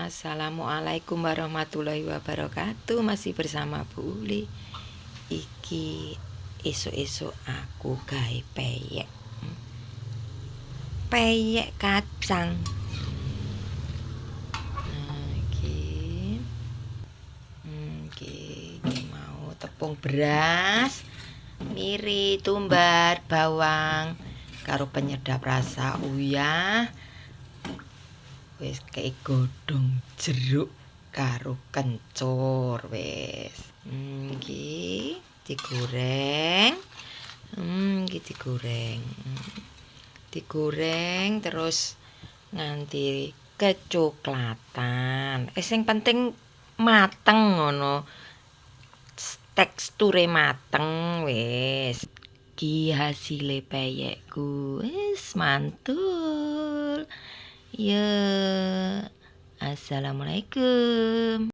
Assalamualaikum warahmatullahi wabarakatuh. Masih bersama Bu Uli. Iki esuk-esuk aku gawe peyek. Peyek kacang. Iki mau tepung beras, miri, tumbar, bawang, karo penyedap rasa uyah. Wis kei godhong jeruk karo kencur wis. Iki digoreng. Iki digoreng. Digoreng terus nganti kecoklatan. Sing penting mateng ngono. Teksture mateng wis. Iki hasile peyekku. Wis mantul. Ya, assalamualaikum.